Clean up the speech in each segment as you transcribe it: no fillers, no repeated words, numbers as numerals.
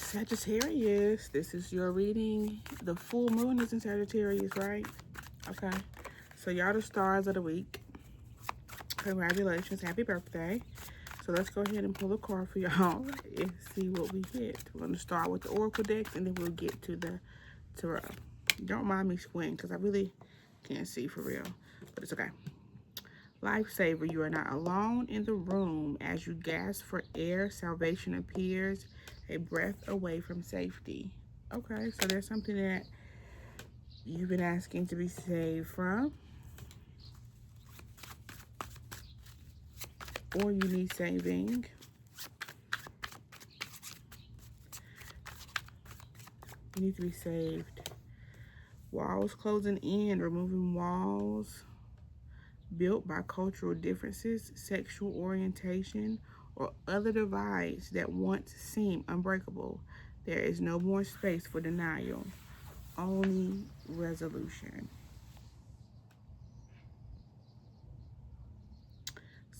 Sagittarius, this is your reading. The full moon is in Sagittarius, right? Okay. So y'all the stars of the week. Congratulations. Happy birthday. So let's go ahead and pull a card for y'all and see what we get. We're going to start with the Oracle decks and then we'll get to the Tarot. Don't mind me squinting because I really can't see for real, but it's okay. Lifesaver, you are not alone in the room. As you gasp for air, salvation appears, a breath away from safety. Okay, so there's something that you've been asking to be saved from, or you need saving. You need to be saved. Walls closing in, removing walls built by cultural differences, sexual orientation, or other divides that once seemed unbreakable. There is no more space for denial, only resolution.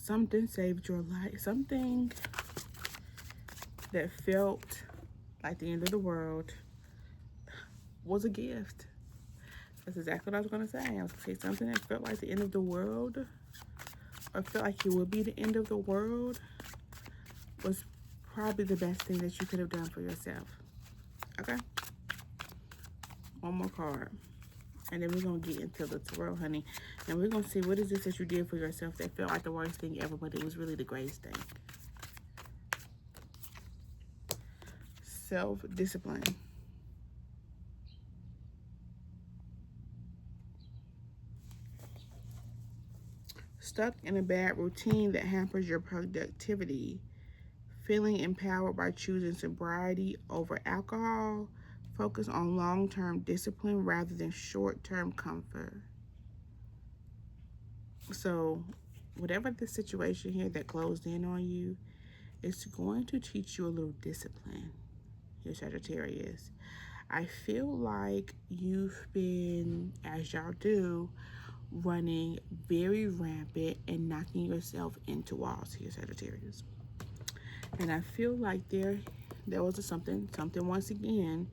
Something saved your life. Something that felt like the end of the world was a gift. That's exactly what I was going to say. I was going to say something that felt like the end of the world, or felt like it would be the end of the world, was probably the best thing that you could have done for yourself. Okay? One more card. And then we're going to get into the Tarot, honey. And we're going to see what is this that you did for yourself that felt like the worst thing ever, but it was really the greatest thing. Self-discipline. Stuck in a bad routine that hampers your productivity. Feeling empowered by choosing sobriety over alcohol. Focus on long-term discipline rather than short-term comfort. So whatever the situation here that closed in on you, it's going to teach you a little discipline here, Sagittarius. I feel like you've been, as y'all do, running very rampant and knocking yourself into walls here, Sagittarius. And I feel like there was something once again.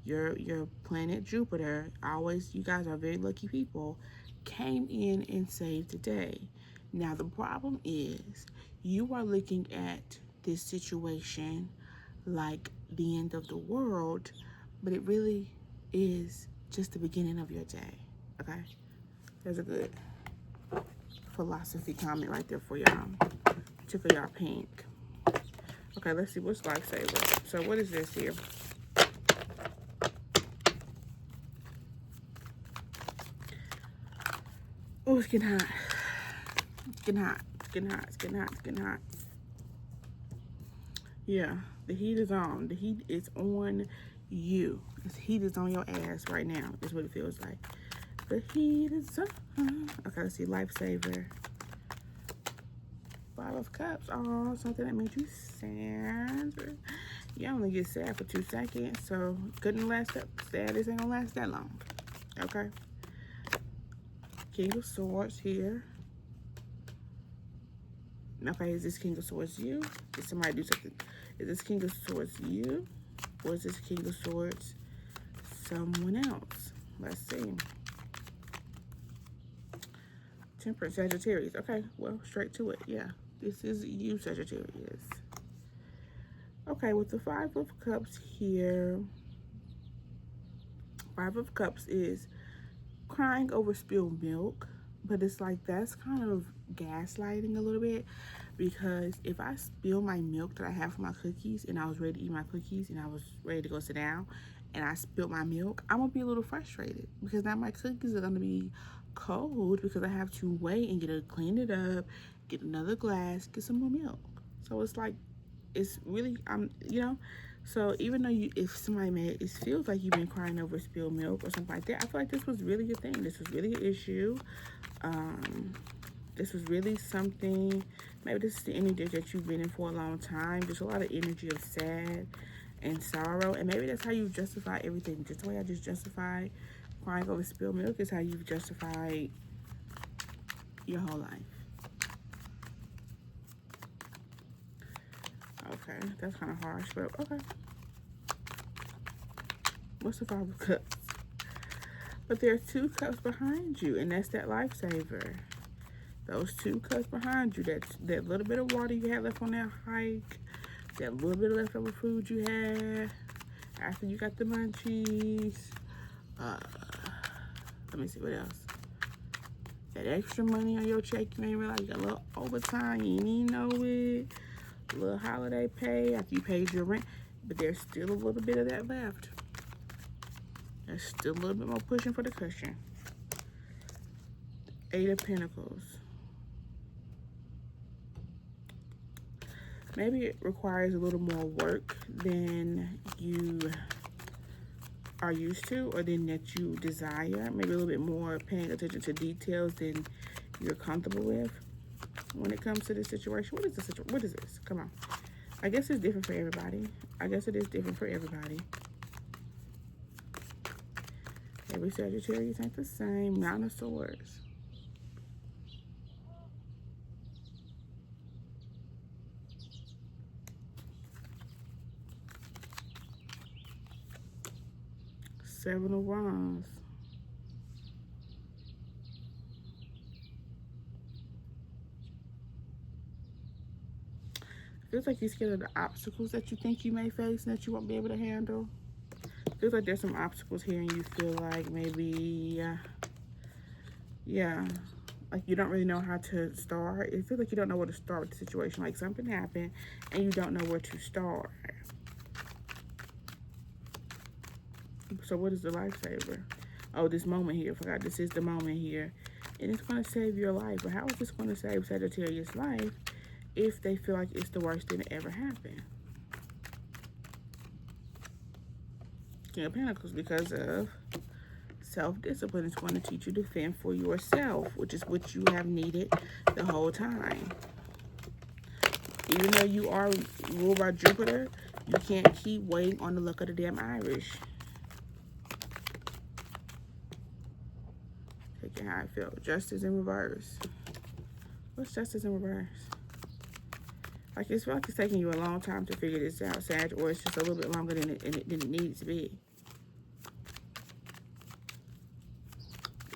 Your planet Jupiter, always, you guys are very lucky people, came in and saved the day. Now the problem is you are looking at this situation like the end of the world, but it really is just the beginning of your day. Okay, there's a good philosophy comment right there for y'all. Tickle y'all pink. Okay, let's see what's Lifesaver. So what is this here? Oh, it's getting hot. It's getting hot. It's getting hot. It's getting hot. It's getting hot. Yeah, the heat is on. The heat is on you. The heat is on your ass right now. Is what it feels like. The heat is on. Okay, let's see. Lifesaver. Five of Cups. Oh, something that made you sad. You only get sad for 2 seconds, so couldn't last that. Sadness ain't gonna last that long. Okay. King of Swords here. Okay, is this King of Swords you? Did somebody do something? Is this King of Swords you? Or is this King of Swords someone else? Let's see. Temperance, Sagittarius. Okay, well, straight to it. Yeah, this is you, Sagittarius. Okay, with the Five of Cups here. Five of Cups is crying over spilled milk, but it's like that's kind of gaslighting a little bit, because if I spill my milk that I have for my cookies and I was ready to eat my cookies and I was ready to go sit down and I spilled my milk, I'm gonna be a little frustrated because now my cookies are gonna be cold because I have to wait and clean it up, get another glass, get some more milk. So it's like, it's really, you know, so even though if somebody it feels like you've been crying over spilled milk or something like that, I feel like this was really a thing. This was really an issue. This was really something. Maybe this is the energy that you've been in for a long time. There's a lot of energy of sad and sorrow, and maybe that's how you justify everything. Just the way I just justified crying over spilled milk is how you've justified your whole life. Okay, that's kind of harsh, but okay. What's the Five of Cups? But there's 2 cups behind you, and that's that lifesaver. Those 2 cups behind you, that little bit of water you had left on that hike, that little bit of leftover food you had after you got the munchies. Let me see what else. That extra money on your check, you ain't realize you got a little overtime, you didn't even know it. A little holiday pay after you paid your rent, but there's still a little bit of that left. There's still a little bit more pushing for the cushion. 8 of Pentacles. Maybe it requires a little more work than you are used to, or than that you desire. Maybe a little bit more paying attention to details than you're comfortable with when it comes to this situation. What is this situation? What is this? Come on. I guess it's different for everybody. I guess it is different for everybody. Every Sagittarius ain't the same. Nine of Swords. Seven of Wands. Feels like you're scared of the obstacles that you think you may face and that you won't be able to handle. Feels like there's some obstacles here and you feel like maybe, yeah, like you don't really know how to start. It feels like you don't know where to start with the situation. Like something happened and you don't know where to start. So what is the lifesaver? Oh, this moment here. I forgot this is the moment here. And it's going to save your life. But how is this going to save Sagittarius' life if they feel like it's the worst thing that ever happened? King of Pentacles, because of self-discipline. It's going to teach you to fend for yourself, which is what you have needed the whole time. Even though you are ruled by Jupiter, you can't keep waiting on the luck of the damn Irish. Taking how I feel. Justice in reverse. What's justice in reverse? Like it's like it's taking you a long time to figure this out, Sag, or it's just a little bit longer than it needs to be.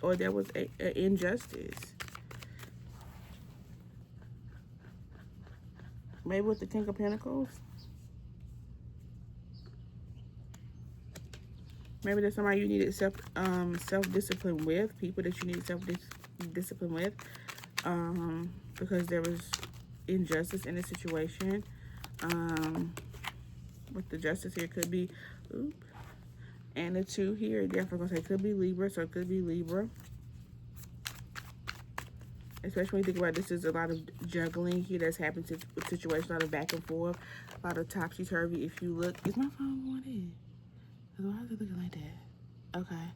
Or there was an injustice. Maybe with the King of Pentacles. Maybe there's somebody you needed self-discipline with, people that you need self-discipline with, because there was injustice in the situation. With the justice here, could be, and the 2 here, definitely gonna say could be Libra, so it could be Libra. Especially when you think about this, there's a lot of juggling here that's happened with situations, a lot of back and forth, a lot of topsy-turvy. If you look, is my phone going in? Why is it looking like that? Okay.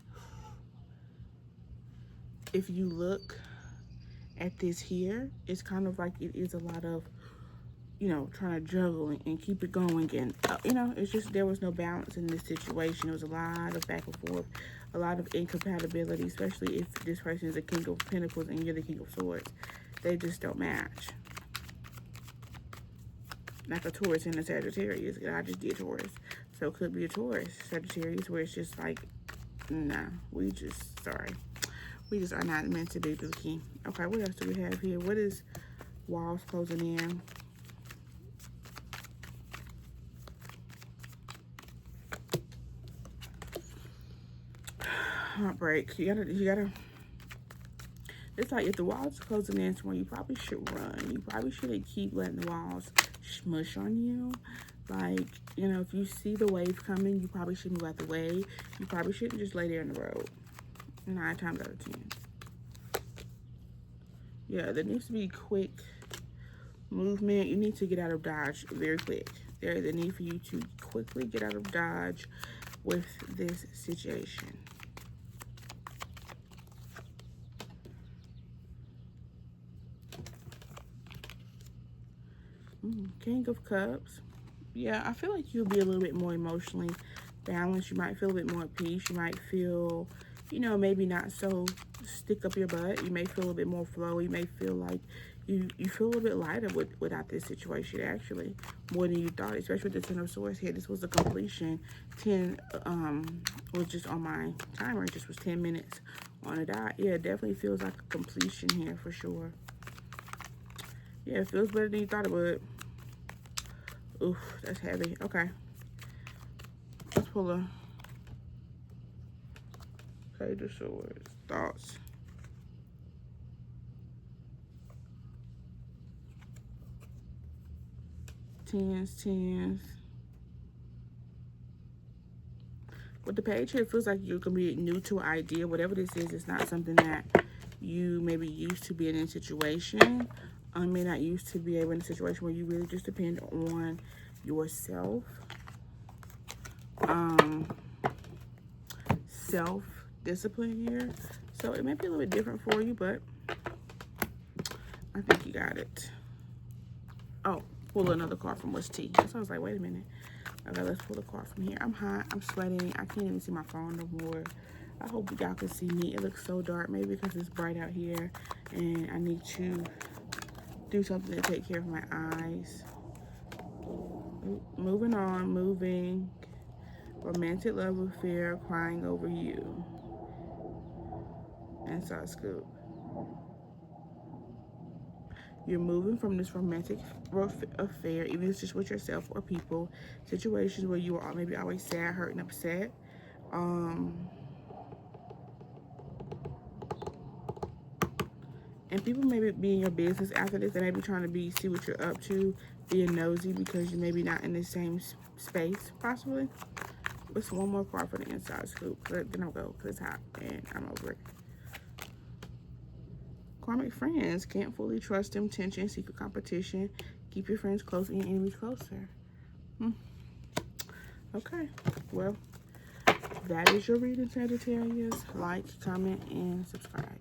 If you look at this here, it's kind of like it is a lot of, you know, trying to juggle and keep it going. And, you know, it's just there was no balance in this situation. There was a lot of back and forth, a lot of incompatibility, especially if this person is the King of Pentacles and you're the King of Swords. They just don't match. Like a Taurus and a Sagittarius. I just did Taurus. So it could be a Taurus, Sagittarius, where it's just like, nah, we just, sorry. We just are not meant to be, Dookie. Okay, what else do we have here? What is walls closing in? Heartbreak. You gotta, it's like if the walls are closing in somewhere, you probably should run. You probably shouldn't keep letting the walls smush on you. Like, you know, if you see the wave coming, you probably shouldn't move out the way. You probably shouldn't just lay there in the road. 9 times out of 10. Yeah, there needs to be quick movement. You need to get out of Dodge very quick. There is a need for you to quickly get out of Dodge with this situation. King of Cups. Yeah, I feel like you'll be a little bit more emotionally balanced. You might feel a bit more at peace. You might feel, you know, maybe not so stick up your butt. You may feel a bit more flow. You may feel like you feel a little bit lighter without this situation, actually, more than you thought, especially with the Ten of Swords here. This was a completion. 10 was just on my timer. It just was 10 minutes on a dot. Yeah, it definitely feels like a completion here for sure. Yeah, it feels better than you thought it would. Oof, that's heavy. Okay. Let's pull a Page of Swords. Thoughts. Tens. With the page here, it feels like you're going to be new to an idea. Whatever this is, it's not something that you maybe used to be in a situation. May not used to be able in a situation where you really just depend on yourself. Self-discipline here. So it may be a little bit different for you, but I think you got it. Oh, pull another card from what's Tea. So I was like, wait a minute. Okay, let's pull the card from here. I'm hot. I'm sweating. I can't even see my phone no more. I hope y'all can see me. It looks so dark. Maybe because it's bright out here and I need to do something to take care of my eyes. Moving on. Moving. Romantic love affair. Crying over you. Inside scoop. You're moving from this romantic affair, even if it's just with yourself or people, situations where you are maybe always sad, hurt, and upset. And people may be in your business after this. They may be trying to see what you're up to, being nosy because you may be not in the same space, possibly. What's one more card for the inside scoop? Then I'll go because it's hot and I'm over it. Karmic friends, can't fully trust them, tension, secret competition. Keep your friends close and your enemies closer. Okay, well, that is your reading, Sagittarius. Like, comment, and subscribe.